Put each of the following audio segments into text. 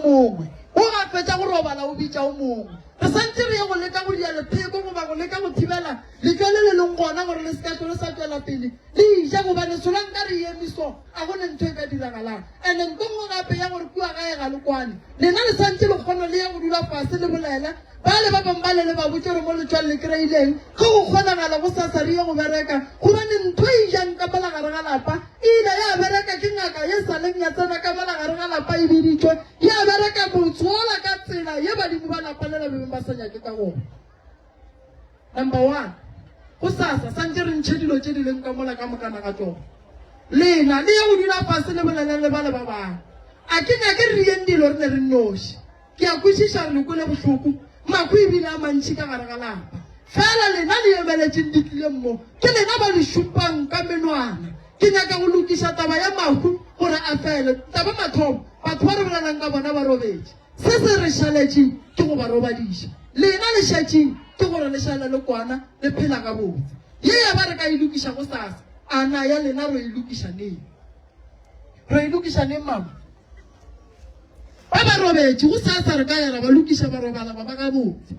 mongwe o ga fetsa go robala o bitsa o mongwe re santse re ye go leka go dia lepheko goba go leka go thibela letlole le leng gona gore le seka tlole sa tswela pele le ija gobane solanka re emiso a gone ntho e ka diragalang and nko ngwe gape ya gore kua gae ga le kwane lena le santse le kgono le ya go dula fase le bolela ba le ba bang ba le ba botse gore mo letswang le kry-ileng ge go kgonagala go sasa re ye go bereka gobane ntho e ijang ka malagare ga lapa e ile ya bereka ke ngaka ye saleng ya tsena ka malagare ga lapa e biditšwe ya bereka botsola ka tsela ye badimo ba lapa le labeng ba sa nyake ka gona. Number one, go sasa santse re ntšhe dilo tše di leng ka mola ka mokana ka tsone lena le ye go dula fase le bolele le ba le ba bangwe a ke nyake re yeng dilo re ne re nnoši ke a kwešiša re lekole bohloko mako ebile a mantši ka gare ga lapa fela lena le emeletseng di tlileng mo ke lena ba le šupang ka menwana ke nyaka go lokiša taba ya mahu gore a fele taba mathomo batho ba re bolelang ka bona ba robetše se se re šaletšeng ke go ba robadiša lena le šetšeng ke gore le šala le kwana le phela ka botse ye ya ba re ka e lokiša go sasa a na ya lena re e lokiša neng mama ba ba robetše go sasa re ka yara ba lokiša ba robala ba ba ka botse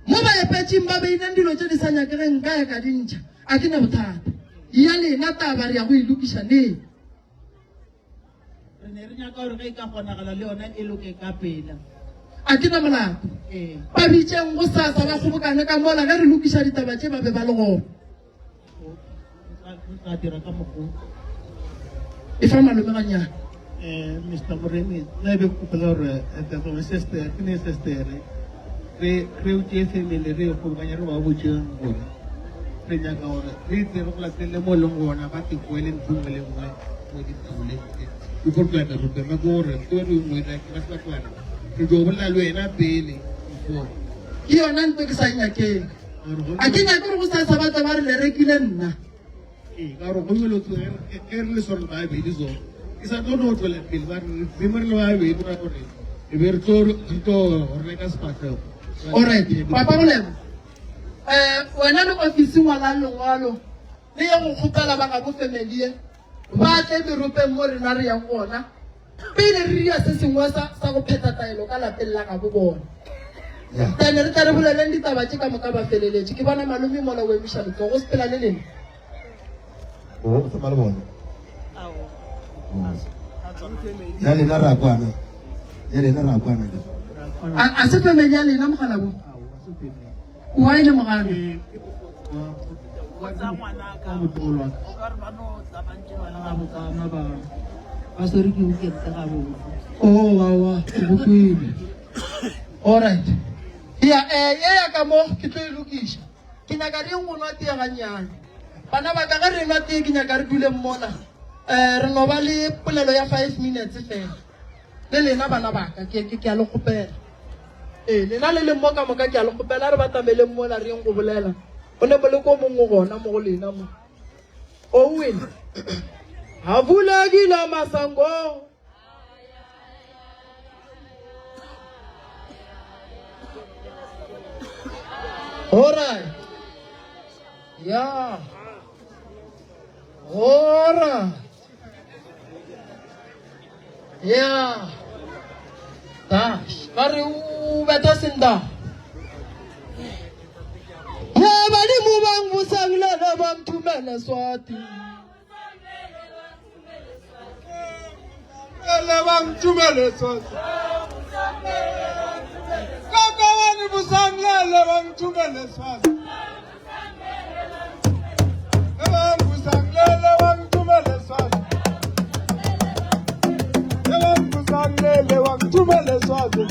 mo ba epetšeng ba beileng dilo tše di sa nyakegeng ka ya ka dintšha a ke na bothata ya lena taba re ya go e lokiša neng re ne re nyaka gore ge e ka kgonagala le yona e loke ka pela a ke na molato ba bitšeng go sasa ba kgobokane ka mola ge re lokiša ditaba tše ba be ba le gona ka dira ka mokgwa e fa malome ganyana Mr. Moremi, la be kupela gore the sister, kine sister, re utse family re go banya re ba botse gore re nyaka gore re tle re go latele mo leng gona ba te kwele ntungwe le nngwe mo ditule e go tla ka rupe ba gore to re mo ira ke ba sa kwala re go bolla le wena pele go ke yona ntwe ke sa nyakeng a ke nyake gore go sasa ba tla ba re le rekile nna ka gore go nyolo tswe re le sona ba be di zo isa no no tswela pele ba re re le ba be ba gore e be re to reka spatlo. Alright, papa bolemo wena le ofisi ngwala lengwalo le ye go kgopela ba ga bo family ba tle meropeng mo rena re yang gona pele re dia se sengwe sa go pheta taelo ka lapeng la ga bo bona tane re tla re boleleng ditaba tše ka moka ba feleletše ke bona malome mola o emiša letso go sepela le lena o se mala bona ya lena ra kwana a se family ya lena mogala bo wa ile mogane oh wa bukwile alright ya ka mo ke tlo e lokiša ke nyaka re ngo nwa tee ganyane bana ba ka ga re nwa tee ke nyaka re dule mmona re no ba le polelo ya 5 minutes fela le lena bana baka ke a le kgopela lena le leng mo ka moka ke a le kgopela re batameleng mola re yeng go bolela go ne mo le ko mongwe gona mo go lena mo Owen ha vulagila masango alright yeah alright yeah dash bari u beta sinda ya bali mu bang busangla na bang tumela swati ele bang tumela swati kaka wani busangla le bang tumela swati le bang busangla le bang tumela swati le bang busangla le bang tumela swati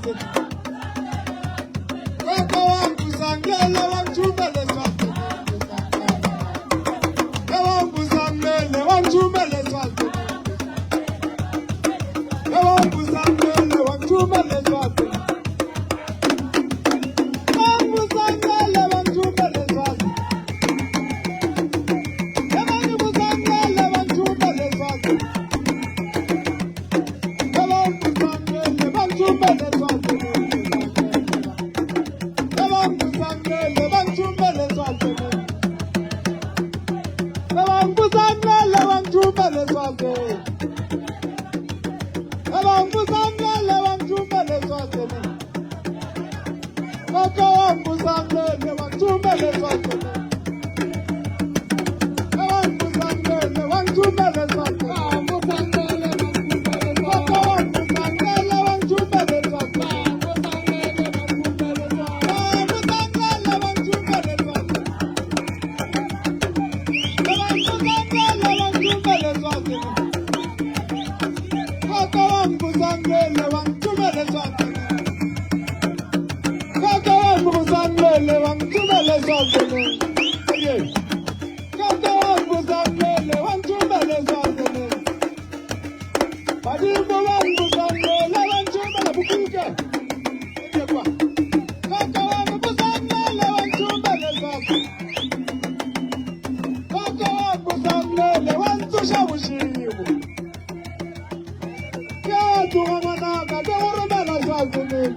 Thank you.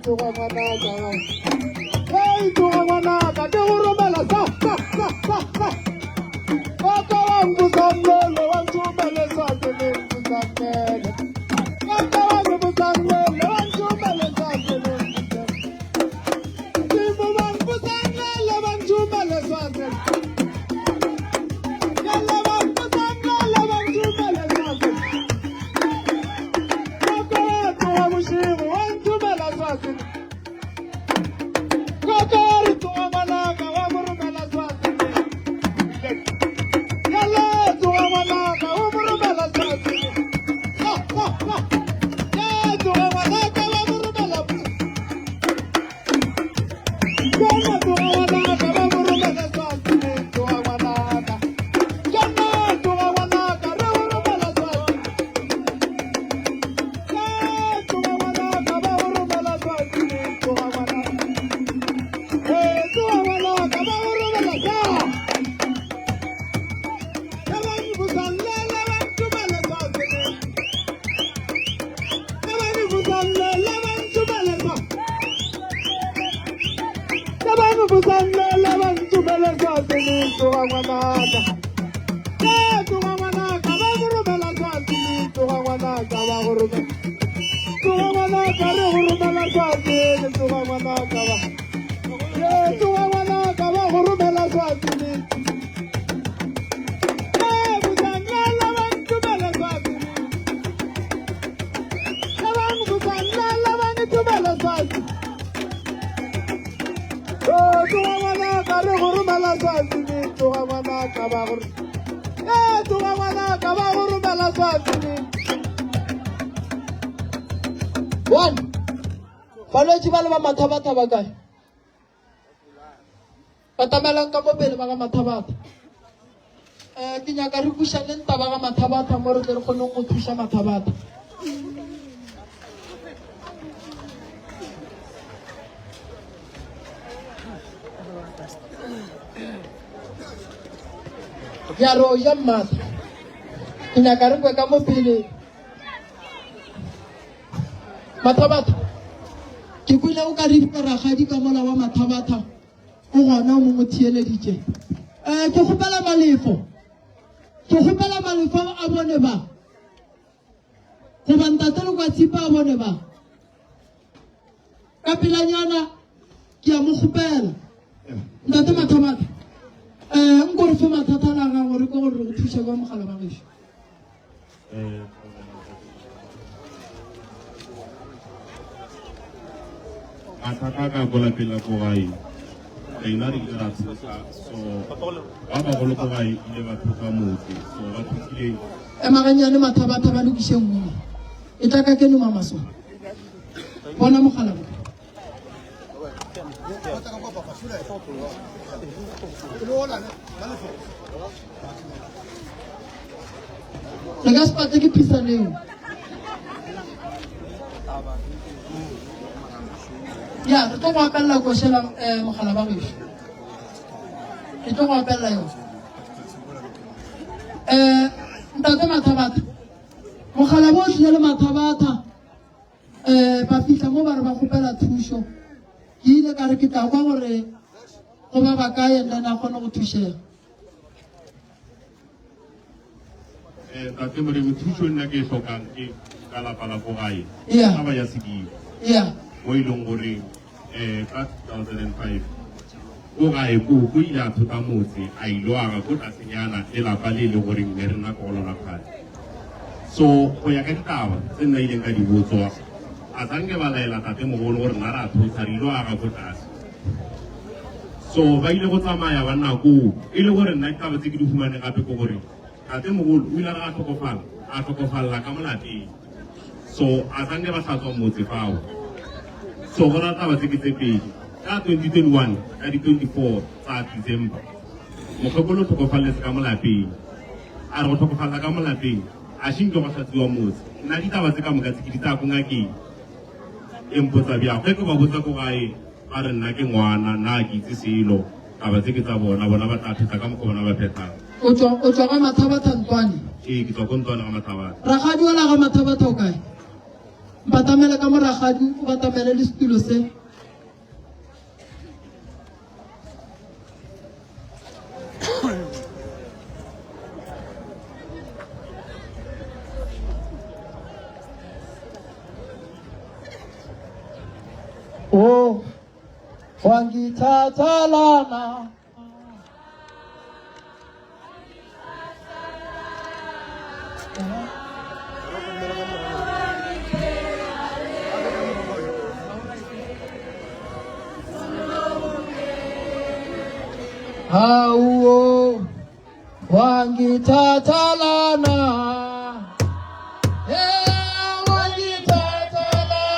tsoga ngwanaka hey tsoga ngwanaka ke go romela sa Kaka wangu zamele wanjumele sakele mzamele Kaka wangu zamele wanjumele sakele mzamele Timu wangu zamele wanjumele sakele Yalla wangu zamele wanjumele sakele Kaka wangu wamushimu wanjumele sakele Kaka wangu wamanaka wamurumele sakele One, balwetse ba le ba mathabathaba kae? Batamelang ka mo pele ba ka mathabata. Ke nyaka re bušaneng taba ga mathabata mo re tle re kgoneng go thuša mathabata. Ya ro ya mmatha. Ke nyaka re kwe ka mo pele. Mathabata ke kwile o ka re ragadi ka mola wa mathabata o gona mo mo thieleditše ke gopela malefo a bone ba go bantate le kwa tsipa a bone ba ka pelanyana ke a mo gopela ntate mathabata nko re fe mathata la ga gore ke gore re thuše ka mogala ba gešo Ataka bola pela ko gai ina ri ra tsaka so ba go ko gai ile ba thuka motse so ba thukile maganyane mathabata ba lokiseng mo e tla ka kene mama so bona mogala ba le ga spate ke pisaneng ya re tlo go apella ko shela mogala ba gešo re tlo go apella yo ntate mathabata mogala bo tlile le mathabata ba fihla mo ba re ba gopela thušo ke ile ka re ke tla kwa gore go ba ba kae ene a kgone go thušega tate mo re thušo nna ke hlokang ke ka lapa la ko gae Yeah. ba ya sedimo ya mo ilong gore ka 2005 o gae ko ile a thuka motse a ilo aga ko tlasenyana le lapa le le gore mme re nna ko lona kgale so go ya ka ditaba tse nna ileng ka di botswa a sanke ba laela tate mogolo gore nna re a thusa re ilo aga ko tlase so ba ile go tsamaya ba nna koo e le gore nna ditaba tse ke di fumane gape ko gore tate mogolo o ile a tlhokofala ka molateng so a sanke ba hlatswa motse fao so go rata ba tse ke tse pedi ka 2021 ka di 24 tsa December mokgekolo tlhokofaletse ka molapeng a re go tlhokofala ka molapeng a shinke go hlatsiwa motse nna ditaba tse ka moka tse ke di tsaya ko ngakeng e mpotsa bjago ge ke ba botsa ko gae ba re nna ke ngwana nna ke itse selo taba tse ke tsa bona ba tla phetha ka mokgwa bona ba phethang o tswa ga mathabata ntwane ee ke tswa ko ntlwana ga mathabata ragadi wala ga mathabata o kae batamela ka moragadi o batamela le setulo se. Oh, wangithatha lana. Hawo wangithatha lana. Wangithatha lana.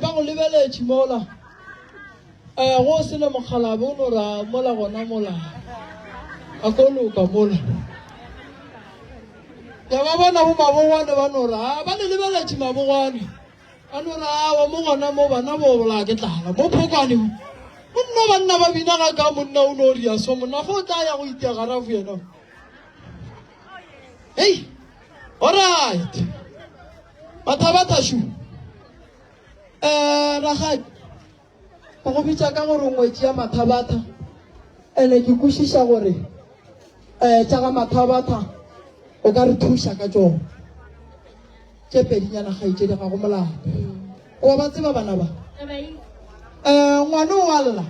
ba go lebeletše mola go sena mokgalabe o no ra mola gona mola a ko loka mola ya ba bona bo mabogwane ba no ra ba le lebeletše mabogwane ba no ra wa mo gona mo bana bo bola ke tlala mo phokwane o nna banna ba bina ga ka monna o no ria so monna go tla ya go itega rafu yena hey alright bathabata shu ragadi go bitsa ka gore ngwetsi ya mathabata ene ke kwešiša gore tša ga mathabata o ka re thuša ka tšone tše pedinyana kgaitšedi ga go molato o ba tseba bana ba ngwane o alla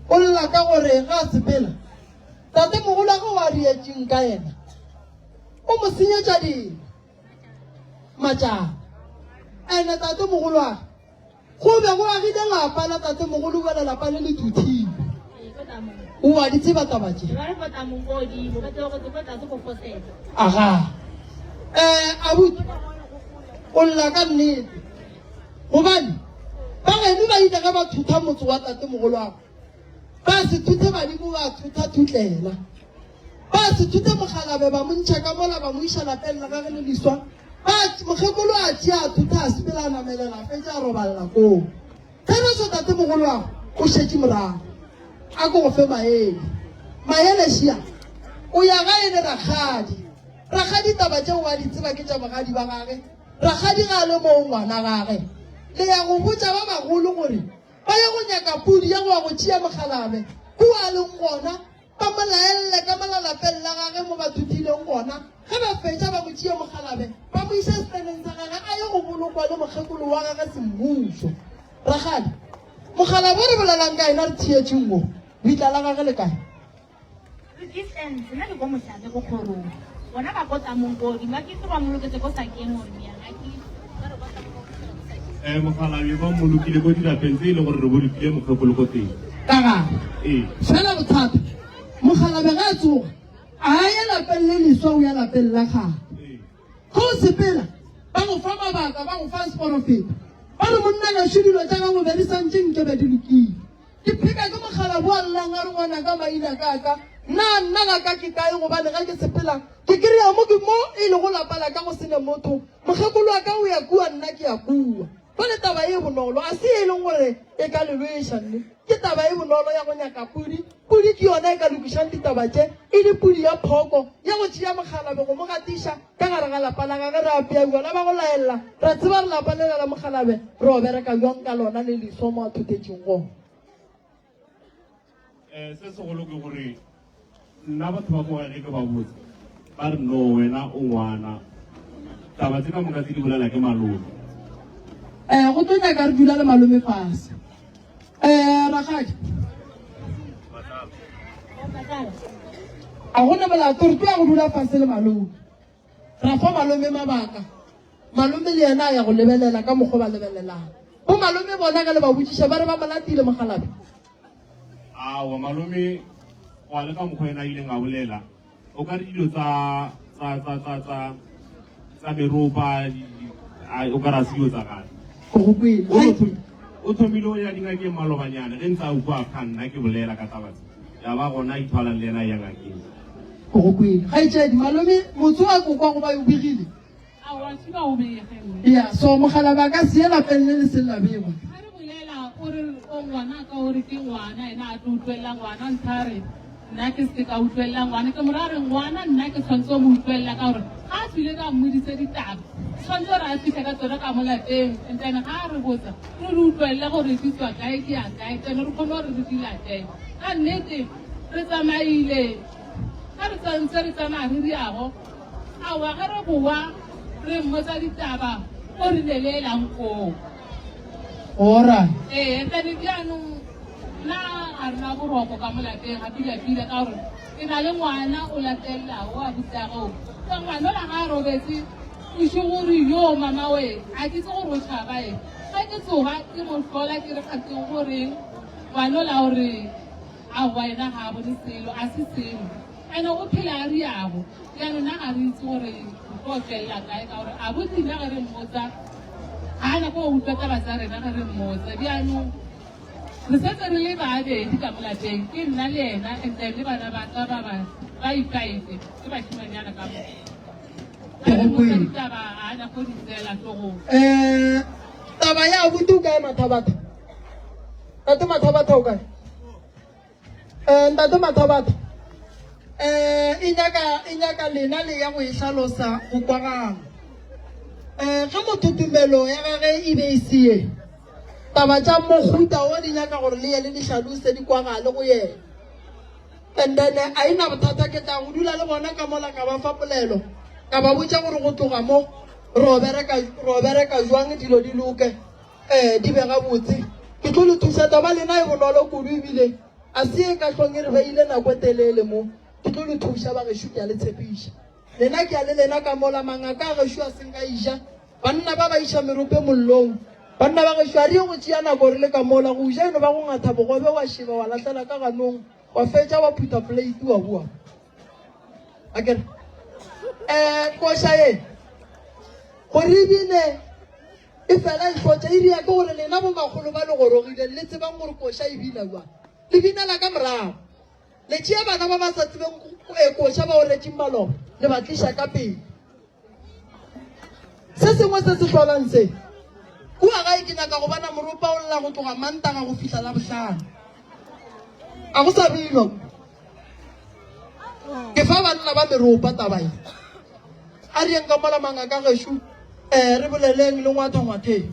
o lla ka gore ga a sepela tate mogolo ga o a rietseng ka yena o mo senyetša dilo matšana ene tate mogolo a go be go agile lapa la tate mogolo ba lelapa le le thuthile o a di tseba tabatše aga abuti o lla ka nnete gobane ba geno ba ile ga ba thutha motse wa tate mogolo ago ba se thuthe badimo ba thutha thutlela ba se thuthe mogalabe ba montšha ka mola ba mo iša lapeng la gage le leswa mokgekolo a tšea a thutha a sepela a namelela fetša a robalela koo thereso tate mogolo ago o šetše morago a ko go fe maele šia o ya ga ene ragadi taba tšeo ba di tseba ke tša bogadi ba gage ragadi ga a le moo ngwana gage le ya go botša ba bagolo gore ba ye go nyaka pudi ya go ya go tšea mogalabe kua leng gona ba mo laelele ka malalapeng la gage mo ba thuthileng gona ge ba fetša ba mo tšea mogalabe ba mo isa seteneng sa gage a ye go bolokwa le mokgekolo wa gage semmušo ragadi mogalabe o re bolelang ka ena re thietšeng mo bitla la gage le kae nna ke ko mošate ko kgorong bona ba kota monkodi ba ke tsewa moloketse ko sakeng gore mogalabe ba molokile ko dirapeng tse e leng gore re bolokile mokgekolo ko teng kaga fela bothata mogalabe ga a tsoga a ya lapeng le leswa o ya lapeng la gage go sepela ba go fa mabaka ba go fa seporofeta ba re monna gašo dilo tša ka go beresantše nke be di lokile ke pheka ke mogalabe o llang a re ngwana ka maina kaka nna la ka ke kae gobane ga ke sepela ke kry-a mo ke mo e le go lapala ka go sene motho mokgekolo wa ka o ya kua nna ke ya kua gole taba e bonolo a se e leng gore e ka lelwešanne ke taba e bonolo ya go nyaka pudi ke yona e ka lokišang ditaba tše e le pudi ya phoko ya go tšea mogalabe go mo gatiša ka gare ga lapa la gage re apea bona ba go laelela ra tseba re lapa lela la mogalabe re o bereka bjang ka lona le leso mo a thuthetšeng gona se segolo ke gore nna batho ba koga ge ke ba botse ba re no wena o ngwana taba tse ka moka tse di bolela ke malome go tlo nyaka re dula le malome fase ragadi a gona molato re tlo ya go dula fase le malome ra fa malome mabaka malome le yena a ya go lebelela ka mokgwa ba lebelelang bo malome bona ka le ba botšiša ba re ba molatile mogalabe awa malome wa le ka mokgwa ena a ileng a bolela o ka re dilo tsa meropa o ka re a se dilo tsa gane o thomile o ya dingakeng malobanyana ge ntse a ukwa kga nna ke bolela ka tabatse ya ba gona ithwalang le ena a ya ngakeng go kwele ga etsedi malome motho a kokwa go ba o begile ya so mogala ba ka se lapeng le le selabego ngwana ka gore ke ngwana ena a tlo utlwelela ngwana nthare nna ke se ka utlwelela ngwana ke morare ngwana nna ke tshwanetse mo utlwelela ka gore ga a tswile ka mmodise ditaba tshwanetse gore a fitlhe ka tsona ka mo lapeng entene ga a re botsa re re utlwelela gore ke tswa kae ke ya kae tene re kgone gore re di lateng ka nnete re tsamaile ga re tsantse re tsamaya re diago aowa ge re boa re mmotsa ditaba ko re lelelang koo ora entene jaanong nna a rena boroko ka mo lapeng ga pila-pila ka gore ke na le ngwana o latelelago a botsago ka ngwana ola ga a robetse o še gore yo mama we a ke tse gore o tšhaba e ga ke tsoga ke mo hlola ke re kgateng goreng ngwana ola gore a wena ga a bone selo a se selo ande o phela a riago jaanong nna ga re itse gore o tlo kae ka gore a botlile ge re mmotsa ga na ko utlwa taba tsa rena ge re mmotsa jaanong re setse re le babedi ka molateng ke nna le ena and then le bana ba ka ba 5 ke bashimanyana ka mo taba ana go di tsela tlogo taba ya abuti o kae Mathabatha tate Mathabatha o kae ntate Mathabatha e nyaka lena le ya go e hlalosa go kwagana ge mothutumelo ya gage e be e sie taba tša mohuta o di nyaka gore le ye le di hlalose di kwagale go yena and then a ena bothata ke tla go dula le bona ka mola ka ba fa polelo ka ba botša gore go tloga mo ro bereka jwang dilo di loke di be gabotse ke tlo le thusa taba lena e bonolo kudu ebile a se e ka hlong e re beile nako telele mo ke tlo le thusa ba gešo ke a le tshepiša lena ke a le lena ka mola mangaka a gešo a seng ka iša banna ba iša merope mollong banna ba gešo a di go tšea nako re le ka mola go ja eno ba go ngatha bogobe wa šeba wa latlela ka ganong wa fetša wa phutha plate wa bua akere koša ye gore ebile e fela ikgotša e ria ke gore lena bo magolo ba le gorogile le tsebang gore koša e bina jang le binela ka morago le tšea bana ba ba sa tsebeng koša ba o retšeng maloba le ba tliša ka pele se sengwe se se tlholang se kua gae ke nyaka go bona moropa o lela go tloga mantaga go fitlha la bohlano a go sa bilwa ke fa banna ba meropa tabae a rieng ka mola mangaka gešo re boleleng le ngwathangwatheng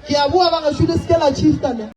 ke a boa ba gešo le seke la chieftain